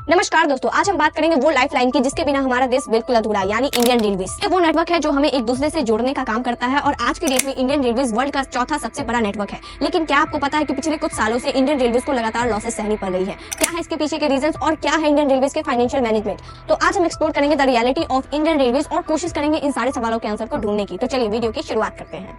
नमस्कार दोस्तों, आज हम बात करेंगे वो लाइफ लाइन की जिसके बिना हमारा देश बिल्कुल अधूरा यानी इंडियन रेलवेज। ये वो नेटवर्क है जो हमें एक दूसरे से जोड़ने का काम करता है और आज के डेट में इंडियन रेलवेज वर्ल्ड का चौथा सबसे बड़ा नेटवर्क है। लेकिन क्या आपको पता है कि पिछले कुछ सालों से इंडियन रेलवेज को लगातार लॉसेस सहनी पड़ रही है? क्या है इसके पीछे के रीजंस और क्या है इंडियन रेलवेज के फाइनेंशियल मैनेजमेंट? तो आज हम एक्सप्लोर करेंगे the reality of Indian railways और कोशिश करेंगे इन सारे सवालों के आंसर को ढूंढने की। तो चलिए वीडियो की शुरुआत करते हैं।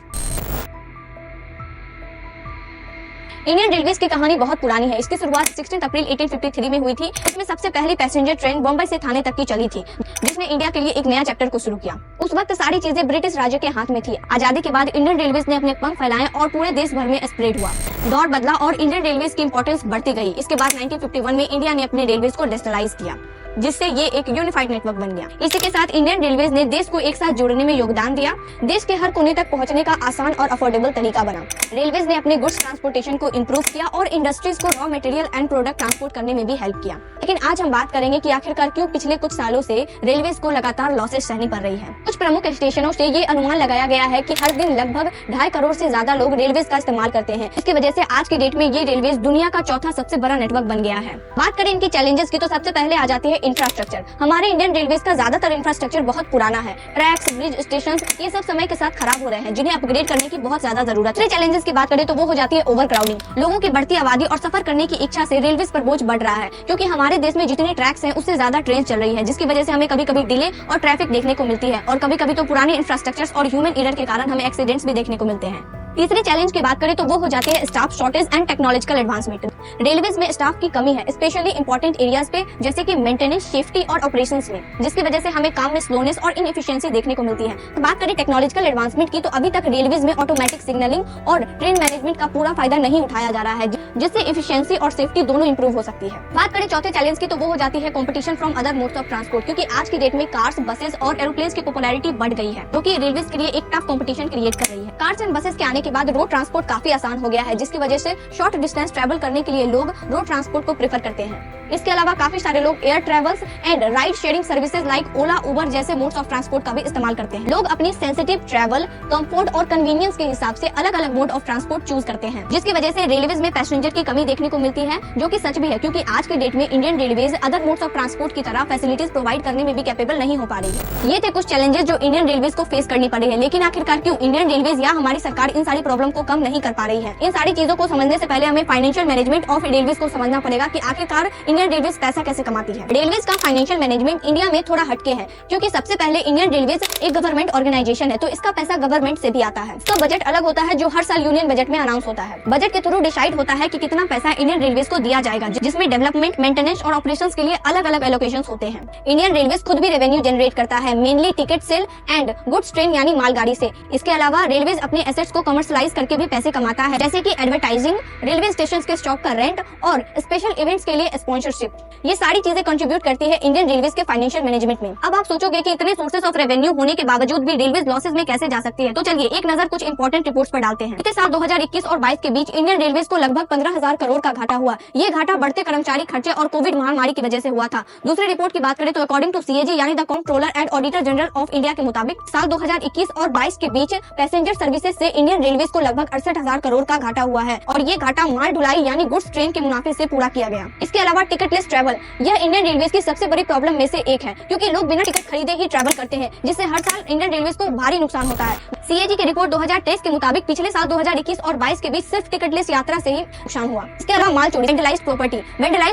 इंडियन रेलवेज की कहानी बहुत पुरानी है। इसकी शुरुआत 16 अप्रैल 1853 में हुई थी। इसमें सबसे पहली पैसेंजर ट्रेन बॉम्बे से थाने तक की चली थी, जिसने इंडिया के लिए एक नया चैप्टर को शुरू किया। उस वक्त सारी चीजें ब्रिटिश राज्य के हाथ में थी। आजादी के बाद इंडियन रेलवेज ने अपने पंख फैलाए और पूरे देश भर में स्प्रेड हुआ। दौर बदला और इंडियन रेलवेज की इंपॉर्टेंस बढ़ती गई। इसके बाद 1951 में इंडिया ने अपने रेलवेज को डिजिटलाइज किया, जिससे ये एक यूनिफाइड नेटवर्क बन गया। इसी के साथ इंडियन रेलवेज ने देश को एक साथ जोड़ने में योगदान दिया। देश के हर कोने तक पहुंचने का आसान और अफोर्डेबल तरीका बना। रेलवेज ने अपने गुड्स ट्रांसपोर्टेशन को इम्प्रूव किया और इंडस्ट्रीज को raw material and product transport करने में भी हेल्प किया। लेकिन आज हम बात करेंगे कि आखिरकार क्यों पिछले कुछ सालों से रेलवेज को लगातार लॉसेस सहनी पड़ रही है। कुछ प्रमुख स्टेशनों से ये अनुमान लगाया गया है कि हर दिन लगभग 2.5 करोड़ से ज्यादा लोग रेलवेज का इस्तेमाल करते हैं। इसकी वजह से आज की डेट में ये रेलवेज दुनिया का चौथा सबसे बड़ा नेटवर्क बन गया है। बात करें इनकी चैलेंजेस की तो सबसे पहले आ जाती है इंफ्रास्ट्रक्चर। हमारे इंडियन रेलवेज का ज्यादातर इंफ्रास्ट्रक्चर बहुत पुराना है। ट्रैक्स, ब्रिज, स्टेशन ये सब समय के साथ खराब हो रहे हैं, जिन्हें अपग्रेड करने की बहुत ज्यादा जरूरत है। चैलेंजेस की बात करें तो वो हो जाती है ओवर क्राउडिंग। लोगों की बढ़ती आबादी और सफर करने की इच्छा से रेलवेज पर बोझ बढ़ रहा है, क्योंकि हमारे देश में जितने ट्रैक्स हैं उससे ज्यादा ट्रेन चल रही है, जिसकी वजह से हमें कभी कभी डिले और ट्रैफिक देखने को मिलती है और कभी कभी तो पुराने इंफ्रास्ट्रक्चर्स और ह्यूमन एरर के कारण हमें एक्सीडेंट्स भी देखने को मिलते हैं। तीसरे चैलेंज की बात करें तो वो हो जाती है staff shortage and technological advancement. Railways में स्टाफ की कमी है, स्पेशली इंपॉर्टेंट एरियाज पे जैसे कि मेंटेनेंस, सेफ्टी और ऑपरेशंस में, जिसकी वजह से हमें काम में स्लोनेस और इनएफिशिएंसी देखने को मिलती है। तो बात करें टेक्नोलॉजिकल एडवांसमेंट की तो अभी तक रेलवेज में ऑटोमेटिक सिग्नलिंग और ट्रेन मैनेजमेंट का पूरा फायदा नहीं उठाया जा रहा है, जिससे एफिशिएंसी और सेफ्टी दोनों इंप्रूव हो सकती है। बात करें चौथे चैलेंज की तो वो हो जाती है competition from other modes of transport, क्योंकि आज की डेट में कार्स, बसेस और एरोप्लेन्स की पॉपुलैरिटी बढ़ गई है, जो कि रेलवेज के लिए एक टफ कॉम्पिटिशन क्रिएट कर रही है। कार्स एंड बसेस के आने के बाद रोड ट्रांसपोर्ट काफी आसान हो गया है, जिसकी वजह से शॉर्ट डिस्टेंस ट्रैवल करने के लिए लोग रोड ट्रांसपोर्ट को प्रेफर करते हैं। इसके अलावा काफी सारे लोग air travels and ride sharing services like Ola, Uber जैसे मोड्स ऑफ ट्रांसपोर्ट का भी इस्तेमाल करते हैं। लोग अपनी सेंसिटिव ट्रैवल, कंफर्ट और कन्वीनियंस के हिसाब से अलग अलग मोड ऑफ ट्रांसपोर्ट चूज करते हैं, जिसकी वजह से रेलवेज में पैसेंजर की कमी देखने को मिलती है, जो कि सच भी है, क्योंकि आज की डेट में Indian railways other modes of transport की तरह फैसिलिटीज प्रोवाइड करने में भी कैपेबल नहीं हो पा रही है। ये थे कुछ चैलेंजेस जो इंडियन रेलवेज को फेस करनी पड़ी है। लेकिन आखिरकार क्यों इंडियन रेलवेज या हमारी सरकार इन सारी प्रॉब्लम को कम नहीं कर पा रही है? इन सारी चीजों को समझने से पहले हमें फाइनेंशियल मैनेजमेंट ऑफ रेलवेज को समझना पड़ेगा कि आखिरकार इंडियन रेलवेज पैसा कैसे कमाती है। रेलवेज का फाइनेंशियल मैनेजमेंट इंडिया में थोड़ा हटके है, क्योंकि सबसे पहले इंडियन रेलवेज एक गवर्नमेंट ऑर्गेनाइजेशन है, तो इसका पैसा गवर्नमेंट से भी आता है। इसका बजट अलग होता है, जो हर साल यूनियन बजट में अनाउंस होता है। बजट के थ्रू डिसाइड होता है कि कितना पैसा इंडियन रेलवेज को दिया जाएगा, जिसमें डेवलपमेंट, मेंटेनेंस और ऑपरेशंस के लिए अलग अलग एलोकेशंस होते हैं। इंडियन रेलवेज खुद भी रेवेन्यू जनरेट करता है, mainly ticket sale and goods train यानी मालगाड़ी से। इसके अलावा रेलवेज अपने एसेट्स को कमर्शलाइज करके भी पैसे कमाता है, जैसे कि एडवर्टाइजिंग, रेलवे स्टेशन के स्टॉक का रेंट और स्पेशल इवेंट्स के लिए स्पॉन्सरशिप। ये सारी चीजें कंट्रीब्यूट करती है इंडियन रेलवेज के फाइनेंशियल मैनेजमेंट में। अब आप सोचोगे कि इतने सोर्सेस ऑफ रेवेन्यू होने के बावजूद भी रेलवेज लॉसेस में कैसे जा सकती है, तो चलिए एक नजर कुछ इंपॉर्टेंट रिपोर्ट्स पर डालते हैं। इस साल 2021 और 22 के बीच इंडियन रेलवेज को लगभग 15,000 करोड़ का घाटा हुआ। ये घाटा बढ़ते कर्मचारी खर्चे और कोविड महामारी की वजह से हुआ था। दूसरी रिपोर्ट की बात करें तो अकॉर्डिंग टू सीएजी यानी the controller and auditor general of India के मुताबिक साल 2021 और 22 के बीच पैसेंजर सर्विसेज से इंडियन रेलवेज को लगभग 68,000 करोड़ का घाटा हुआ है, और ये घाटा माल ढुलाई यानी गुड्स ट्रेन के मुनाफे से पूरा किया गया। इसके अलावा टिकटलेस ट्रैवल, यह इंडियन रेलवेज की सबसे बड़ी प्रॉब्लम में से एक है, क्योंकि लोग बिना टिकट खरीदे ही ट्रैवल करते हैं, जिससे हर साल इंडियन रेलवेज को भारी नुकसान होता है। सीएजी की रिपोर्ट 2023 के मुताबिक पिछले साल 2021 और 22 के बीच सिर्फ टिकटलेस यात्रा से ही नुकसान हुआ। इसके अलावा माल चोरी, वेंडलाइज्ड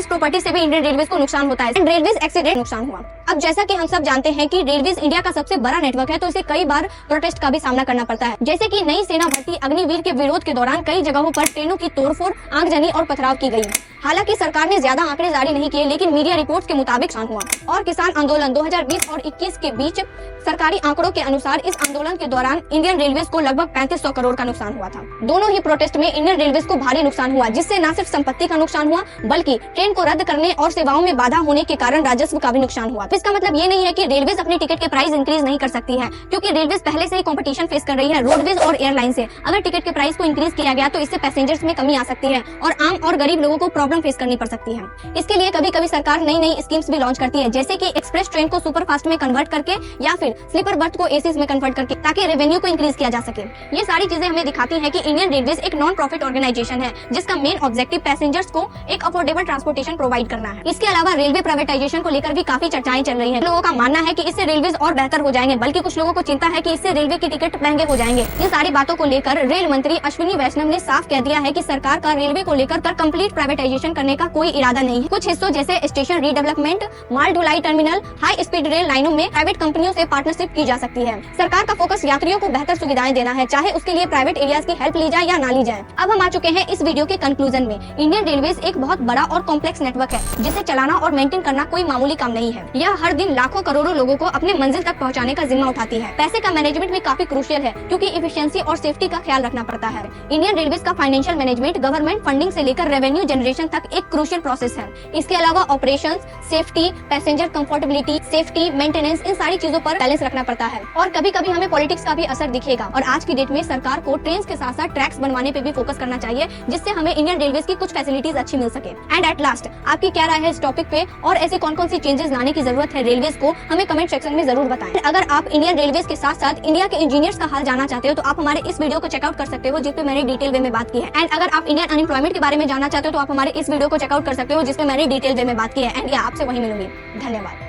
प्रॉपर्टी से भी इंडियन रेलवेज को नुकसान होता है। रेलवेज एक्सीडेंट नुकसान हुआ। अब जैसा कि हम सब जानते हैं कि रेलवेज इंडिया का सबसे बड़ा नेटवर्क है, तो इसे कई बार प्रोटेस्ट का भी सामना करना पड़ता है, जैसे कि नई सेना भर्ती अग्निवीर के विरोध के दौरान कई जगहों पर ट्रेनों की तोड़फोड़, आगजनी और पथराव की गई। हालांकि सरकार ने ज्यादा आंकड़े जारी नहीं किए, लेकिन मीडिया रिपोर्ट्स के मुताबिक नुकसान हुआ। और किसान आंदोलन 2020 और 21 के बीच सरकारी आंकड़ों के अनुसार इस आंदोलन के दौरान इंडियन रेलवेज को लगभग 3500 करोड़ का नुकसान हुआ था। दोनों ही प्रोटेस्ट में इंडियन रेलवेज को भारी नुकसान हुआ, जिससे न सिर्फ संपत्ति का नुकसान हुआ, बल्कि ट्रेन को रद्द करने और सेवाओं में बाधा होने के कारण राजस्व का भी नुकसान हुआ। इसका मतलब ये नहीं है कि रेलवेज अपनी टिकट के प्राइस इंक्रीज नहीं कर सकती है, क्योंकि रेलवेज पहले से ही कंपटीशन फेस कर रही है रोड रोडवेज और एयरलाइन से अगर टिकट के प्राइस को इंक्रीज किया गया तो इससे पैसेंजर्स में कमी आ सकती है और आम और गरीब लोगों को प्रॉब्लम फेस करनी पड़ सकती है। इसके लिए कभी कभी सरकार नई नई स्कीम्स भी लॉन्च करती है, जैसे कि एक्सप्रेस ट्रेन को सुपर फास्ट में कन्वर्ट करके या फिर स्लीपर बर्थ को एसीज में कन्वर्ट करके, ताकि रेवेन्यू को इंक्रीज किया जा सके। ये सारी चीजें हमें दिखाती है कि इंडियन रेलवेज एक नॉन प्रॉफिट ऑर्गेनाइजेशन है जिसका मेन ऑब्जेक्टिव पैसेंजर्स को एक अफोर्डेबल ट्रांसपोर्टेशन प्रोवाइड करना है। इसके अलावा रेलवे प्राइवेटाइजेशन को लेकर भी काफी चर्चाएं चल रही है। लोगों का मानना है कि इससे रेलवेज और बेहतर हो जाएंगे, बल्कि कुछ लोगों को चिंता है कि इससे रेलवे की टिकट महंगे हो जाएंगे। इन सारी बातों को लेकर रेल मंत्री अश्विनी वैष्णव ने साफ कह दिया है कि सरकार का रेलवे को लेकर कंप्लीट प्राइवेटाइजेशन करने का कोई इरादा नहीं है। कुछ हिस्सों जैसे स्टेशन रीडेवलपमेंट, माल ढुलाई टर्मिनल, हाई स्पीड रेल लाइनों में प्राइवेट कंपनियों से पार्टनरशिप की जा सकती है। सरकार का फोकस यात्रियों को बेहतर सुविधाएं देना है, चाहे उसके लिए प्राइवेट एरियाज की हेल्प ली जाए या ना ली जाए। अब हम आ चुके हैं इस वीडियो के कंक्लूजन में। इंडियन रेलवेज एक बहुत बड़ा और कॉम्प्लेक्स नेटवर्क है जिसे चलाना और मेंटेन करना कोई मामूली काम नहीं है। यह हर दिन लाखों करोड़ों लोगों को अपने मंजिल तक पहुंचाने का जिम्मा उठाती है। पैसे का मैनेजमेंट भी काफी क्रूशियल है क्योंकि एफिशिएंसी और सेफ्टी का ख्याल रखना पड़ता है। इंडियन रेलवेज का फाइनेंशियल मैनेजमेंट गवर्नमेंट फंडिंग से लेकर रेवेन्यू जनरेशन तक एक क्रूशियल प्रोसेस है। इसके अलावा operations, safety, passenger comfortability, safety, maintenance, इन सारी चीजों पर बैलेंस रखना पड़ता है। और कभी कभी हमें पॉलिटिक्स का भी असर दिखेगा और आज की डेट में सरकार को ट्रेन के साथ साथ ट्रैक्स बनवाने पे भी फोकस करना चाहिए, जिससे हमें इंडियन रेलवेज की कुछ फैसिलिटीज अच्छी मिल सके। एंड एट लास्ट, आपकी क्या राय है इस टॉपिक पे और ऐसे कौन कौन सी चेंजेस लाने की जरूरत है रेलवेज को, हमें कमेंट सेक्शन में जरूर बताएं। अगर आप इंडियन रेलवेज के साथ साथ इंडिया के इंजीनियर्स का हाल जानना चाहते हो तो आप हमारे इस वीडियो को चेकआउट कर सकते हो, जिसपे मैंने डिटेल वे में बात की है। एंड अगर आप इंडियन अनएम्प्लॉयमेंट के बारे में जानना चाहते हो तो आप हमारे इस वीडियो को चेकआउट कर सकते हो, जिसपे मैंने डिटेल वे में बात की है। एंड आपसे वही मिलूंगी। धन्यवाद।